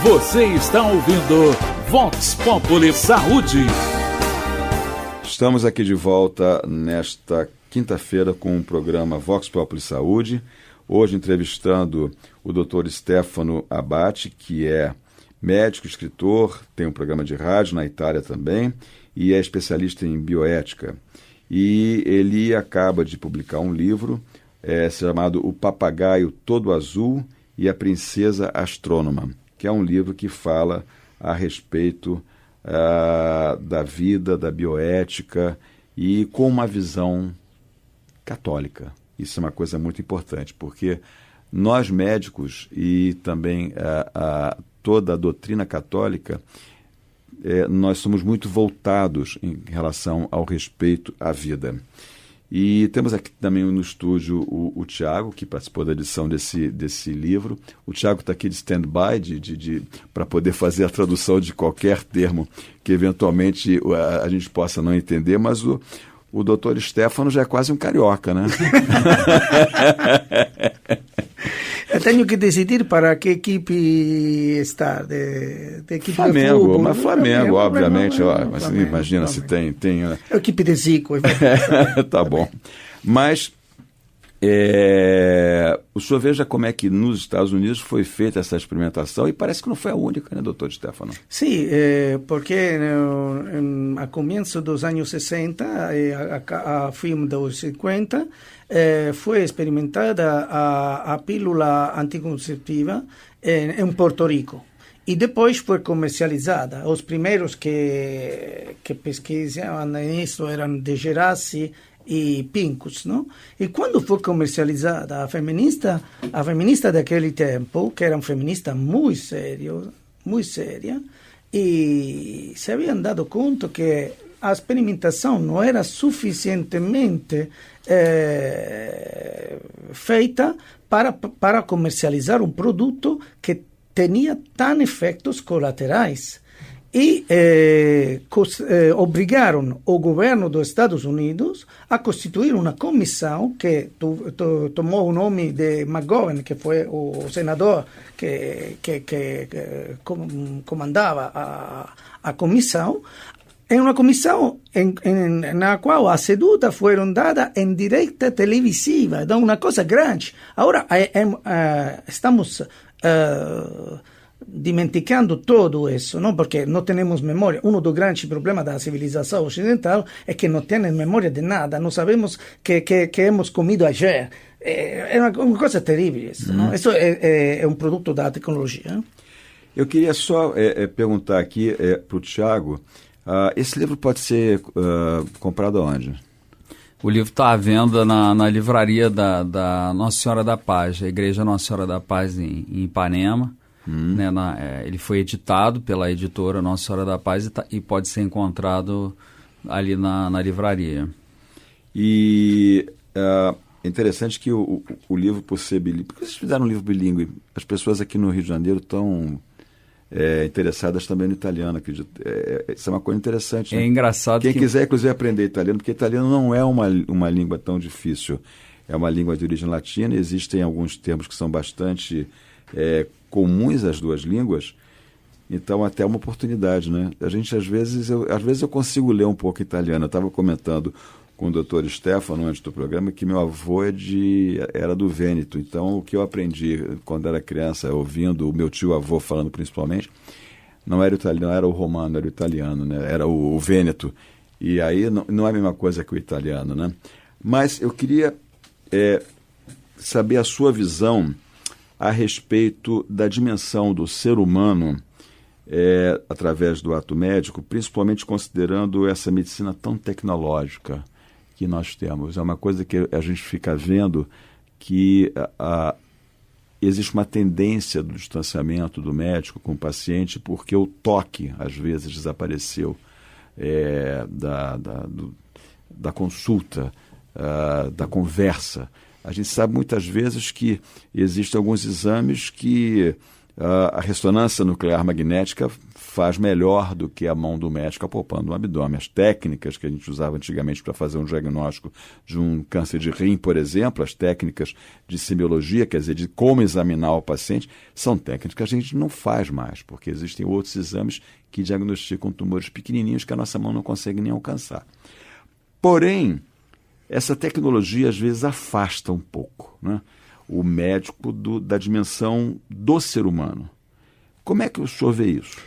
Você está ouvindo Vox Populi Saúde. Estamos aqui de volta nesta quinta-feira com o programa Vox Populi Saúde. Hoje entrevistando o Dr. Stefano Abbate, que é médico, escritor, tem um programa de rádio na Itália também e é especialista em bioética. E ele acaba de publicar um livro chamado O Papagaio Todo Azul e a Princesa Astrônoma, que é um livro que fala a respeito da vida, da bioética e com uma visão católica. Isso é uma coisa muito importante, porque nós médicos e também toda a doutrina católica, nós somos muito voltados em relação ao respeito à vida. E temos aqui também no estúdio o Tiago, que participou da edição desse livro. O Tiago está aqui de stand-by para poder fazer a tradução de qualquer termo que eventualmente a gente possa não entender, mas o doutor Stefano já é quase um carioca, né? Eu tenho que decidir para que equipe está. De equipe Flamengo, de futebol. mas Flamengo, obviamente. Mas Flamengo, imagina Flamengo. se tem É a equipe de Zico. Tá bom. Mas o senhor veja como é que nos Estados Unidos foi feita essa experimentação e parece que não foi a única, né, doutor Stefano? Sim, porque a começo dos anos 60, a fim dos 50, foi experimentada a pílula anticonceptiva em Porto Rico. E depois foi comercializada. Os primeiros que pesquisavam isso eram de Gerassi e Pincus, não? E quando foi comercializada, a feminista daquele tempo, que era uma feminista muito séria, e se haviam dado conta que a experimentação não era suficientemente feita para comercializar um produto que tinha tan efeitos colaterais. E obrigaram o governo dos Estados Unidos a constituir uma comissão que tomou o nome de McGovern, que foi o senador que comandava a comissão. É uma comissão na qual as sedutas foram dadas em direta televisiva, então uma coisa grande. Agora estamos dimenticando tudo isso, não? Porque não temos memória. Um dos grandes problemas da civilização ocidental é que não tem memória de nada. Não sabemos que hemos comido ayer. É uma coisa terrível isso, não? Isso é um produto da tecnologia. Eu queria só perguntar aqui para o Tiago, esse livro pode ser comprado onde? O livro está à venda na livraria da Nossa Senhora da Paz, a Igreja Nossa Senhora da Paz em Ipanema. Né, ele foi editado pela editora Nossa Senhora da Paz e pode ser encontrado ali na livraria. E é interessante que o livro, por ser bilíngue... Por que vocês fizeram um livro bilíngue? As pessoas aqui no Rio de Janeiro estão interessadas também no italiano, acredito. Isso é uma coisa interessante, né? É engraçado. Quem quiser, inclusive, aprender italiano, porque italiano não é uma língua tão difícil. É uma língua de origem latina, existem alguns termos que são bastante comuns às duas línguas, então até uma oportunidade, né? A gente, às vezes eu consigo ler um pouco italiano. Eu estava comentando com o doutor Stefano antes do programa que meu avô era do Vêneto, então o que eu aprendi quando era criança, ouvindo o meu tio-avô falando principalmente, não era o italiano, era o romano, era o italiano, né? Era o Vêneto, e aí não é a mesma coisa que o italiano, né? Mas eu queria saber a sua visão a respeito da dimensão do ser humano através do ato médico, principalmente considerando essa medicina tão tecnológica que nós temos. É uma coisa que a gente fica vendo que existe uma tendência do distanciamento do médico com o paciente porque o toque, às vezes, desapareceu da consulta, da conversa. A gente sabe muitas vezes que existem alguns exames que a ressonância nuclear magnética faz melhor do que a mão do médico apalpando o abdômen. As técnicas que a gente usava antigamente para fazer um diagnóstico de um câncer de rim, por exemplo, as técnicas de semiologia, quer dizer, de como examinar o paciente, são técnicas que a gente não faz mais, porque existem outros exames que diagnosticam tumores pequenininhos que a nossa mão não consegue nem alcançar. Porém, essa tecnologia às vezes afasta um pouco, né, o médico da dimensão do ser humano. Como é que o senhor vê isso?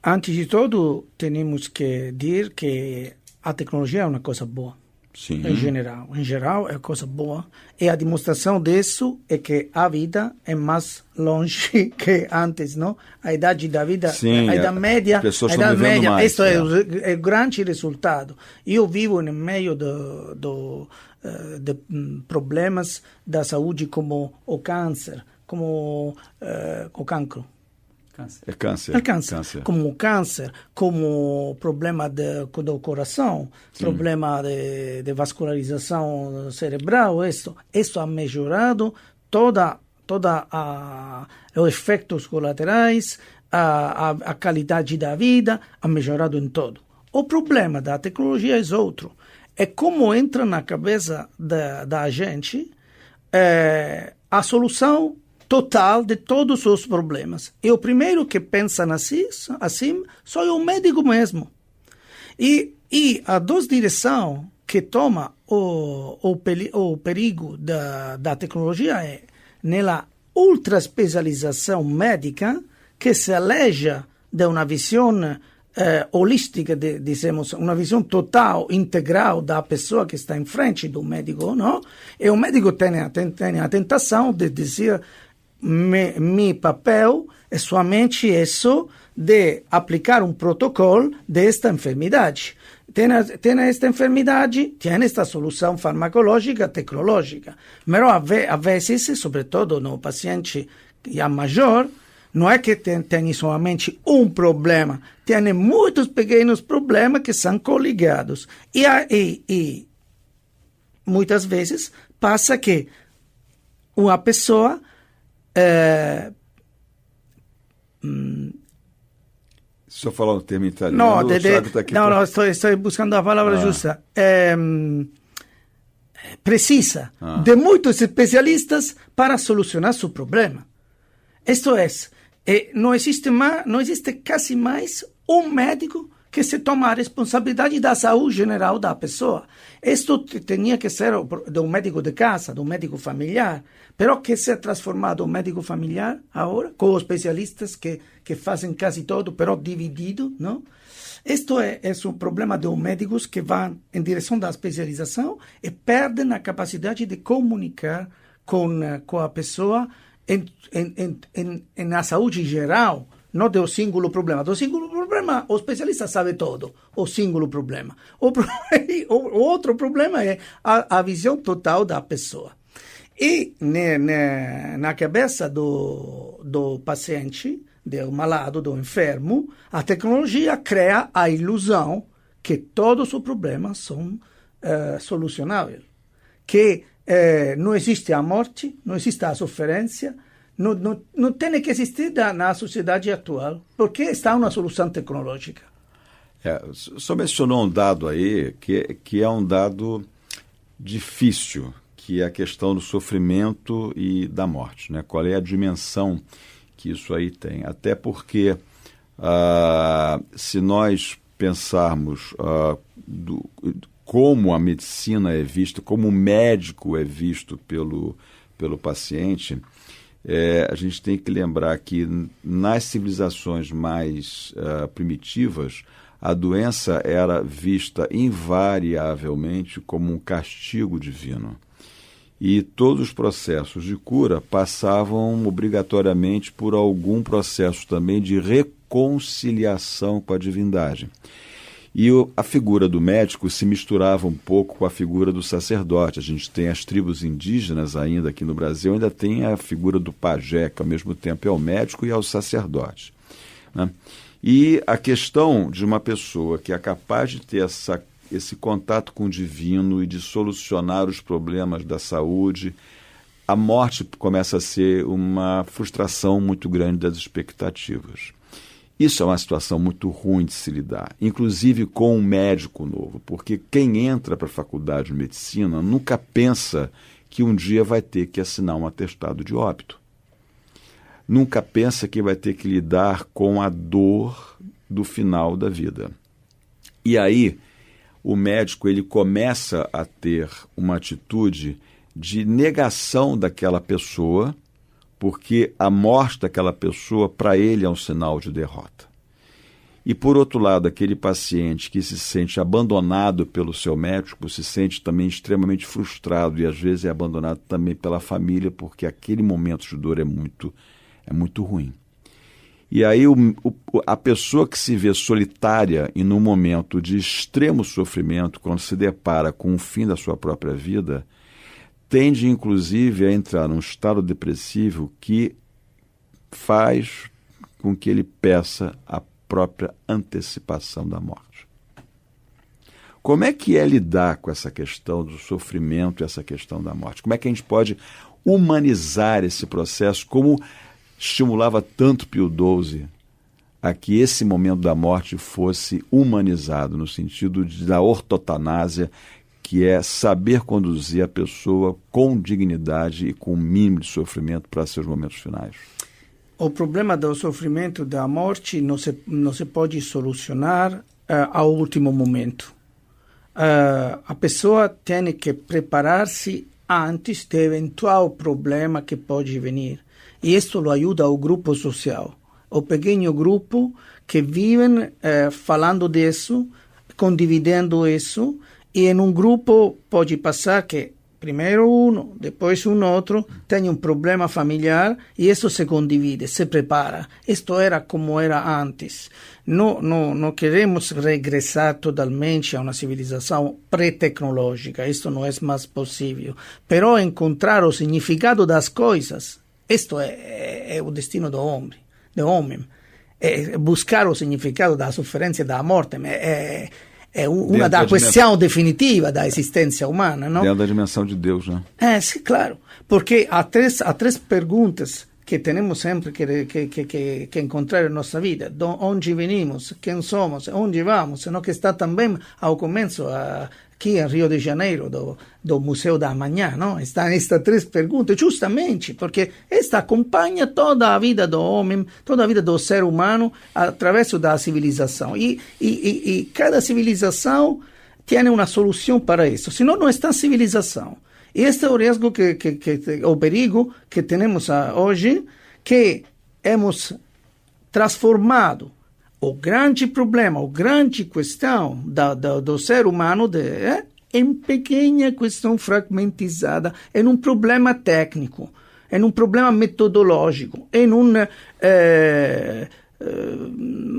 Antes de tudo, temos que dizer que a tecnologia é uma coisa boa. Sim. Em geral. Em geral, é coisa boa. E a demonstração disso é que a vida é mais longe que antes, não? A idade da vida, sim, a idade média, as pessoas estão vivendo mais. Isso é o grande resultado. Eu vivo no meio de problemas da saúde como o câncer, como o cancro. É câncer. É câncer. Como o câncer, como problema do coração, sim, problema de vascularização cerebral, isso ha melhorado toda os efeitos colaterais, a qualidade da vida, ha melhorado em todo. O problema da tecnologia é outro. É como entra na cabeça da gente a solução total de todos os problemas. E o primeiro que pensa assim sou o médico mesmo. E a direção que toma o perigo da tecnologia é nela ultra especialização médica que se aleja de uma visão holística, dizemos, uma visão total, integral da pessoa que está em frente do médico, não? E o médico tem a tentação de dizer: meu papel é somente isso de aplicar um protocolo desta enfermidade. Tem esta enfermidade, tem esta solução farmacológica, tecnológica. Mas a vezes, sobretudo no paciente já maior, não é que tem somente um problema, tem muitos pequenos problemas que são coligados. E muitas vezes passa que uma pessoa se eu falar um termo italiano, não, estou buscando a palavra justa. Precisa de muitos especialistas para solucionar seu problema. Isto é, não existe quase mais um médico que se toma a responsabilidade da saúde geral da pessoa. Isto tinha que ser do médico de casa, do médico familiar, pero que se ha transformado o médico familiar agora, com especialistas que fazem quase tudo, pero dividido, não? Isto é um problema dos médicos que vão em direção da especialização e perdem a capacidade de comunicar com a pessoa na saúde geral, não do singulo problema. Do singulo problema, o especialista sabe todo, o singulo problema. O outro problema é a visão total da pessoa. E na cabeça do paciente, do malado, do enfermo, a tecnologia cria a ilusão que todos os problemas são solucionáveis. Que não existe a morte, não existe a sofrência, não tem que existir na sociedade atual, porque está uma solução tecnológica. Só mencionou um dado aí que é um dado difícil, que é a questão do sofrimento e da morte, né? Qual é a dimensão que isso aí tem? Até porque, se nós pensarmos como a medicina é vista, como o médico é visto pelo paciente, a gente tem que lembrar que nas civilizações mais primitivas, a doença era vista invariavelmente como um castigo divino. E todos os processos de cura passavam obrigatoriamente por algum processo também de reconciliação com a divindade. E a figura do médico se misturava um pouco com a figura do sacerdote. A gente tem as tribos indígenas ainda aqui no Brasil, ainda tem a figura do pajé, que ao mesmo tempo é o médico e é o sacerdote, né? E a questão de uma pessoa que é capaz de ter esse contato com o divino e de solucionar os problemas da saúde a morte começa a ser uma frustração muito grande das expectativas. Isso é uma situação muito ruim de se lidar, inclusive com um médico novo, porque quem entra para a faculdade de medicina nunca pensa que um dia vai ter que assinar um atestado de óbito. Nunca pensa que vai ter que lidar com a dor do final da vida. E aí, o médico ele começa a ter uma atitude de negação daquela pessoa, porque a morte daquela pessoa, para ele, é um sinal de derrota. E, por outro lado, aquele paciente que se sente abandonado pelo seu médico, se sente também extremamente frustrado e, às vezes, é abandonado também pela família, porque aquele momento de dor é muito ruim. E aí a pessoa que se vê solitária e num momento de extremo sofrimento, quando se depara com o fim da sua própria vida, tende, inclusive, a entrar num estado depressivo que faz com que ele peça a própria antecipação da morte. Como é que é lidar com essa questão do sofrimento e essa questão da morte? Como é que a gente pode humanizar esse processo, como estimulava tanto Pio XII a que esse momento da morte fosse humanizado, no sentido da ortotanásia, que é saber conduzir a pessoa com dignidade e com o mínimo de sofrimento para seus momentos finais? O problema do sofrimento da morte não se pode solucionar ao último momento. A pessoa tem que preparar-se antes do eventual problema que pode vir. E isso lo ajuda o grupo social, o pequeno grupo que vivem falando disso, condividendo isso, e em um grupo pode passar que primeiro um, depois outro, tem um problema familiar e isso se condivide, se prepara. Isto era como era antes. Não queremos regressar totalmente a uma civilização pré-tecnológica, isso não é mais possível. Pero encontrar o significado das coisas, isto é o destino do homem. Buscar o significado da sofrência e da morte é uma da questão definitiva da existência humana, não? Dentro da dimensão de Deus, né? Sim, claro. Porque há três perguntas que temos sempre que encontrar em nossa vida. De onde venimos, quem somos, onde vamos, senão que está também ao começo aqui em Rio de Janeiro, do Museu da Manhã, não? Estão estas três perguntas, justamente porque esta acompanha toda a vida do homem, toda a vida do ser humano, através da civilização. E cada civilização tem uma solução para isso, senão não está civilização. E este é o risco, o perigo que temos hoje, que hemos transformado o grande problema, a grande questão do ser humano em pequena questão fragmentizada, em um problema técnico, em um problema metodológico, em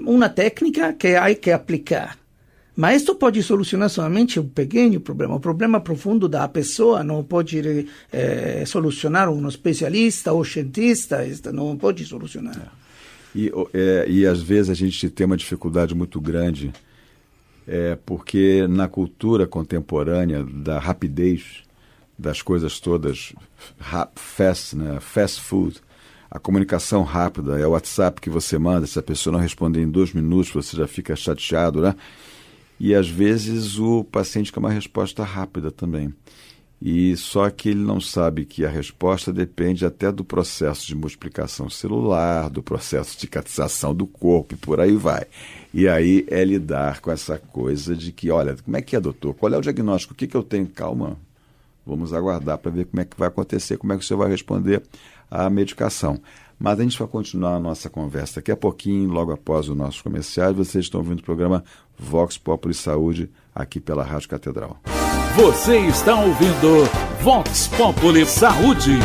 uma técnica que há que aplicar. Mas isso pode solucionar somente um pequeno problema. O problema profundo da pessoa não pode solucionar um especialista ou cientista, não pode solucionar. E às vezes a gente tem uma dificuldade muito grande, porque na cultura contemporânea da rapidez, das coisas todas fast food, a comunicação rápida, é o WhatsApp que você manda, se a pessoa não responder em 2 minutos, você já fica chateado, né? E às vezes o paciente quer uma resposta rápida também. E só que ele não sabe que a resposta depende até do processo de multiplicação celular, do processo de cicatrização do corpo e por aí vai. E aí é lidar com essa coisa de que, olha, como é que é, doutor? Qual é o diagnóstico? O que eu tenho? Calma, vamos aguardar para ver como é que vai acontecer, como é que o senhor vai responder à medicação. Mas a gente vai continuar a nossa conversa daqui a pouquinho, logo após o nosso comercial. Vocês estão ouvindo o programa Vox Populi Saúde, aqui pela Rádio Catedral. Você está ouvindo Vox Populi Saúde.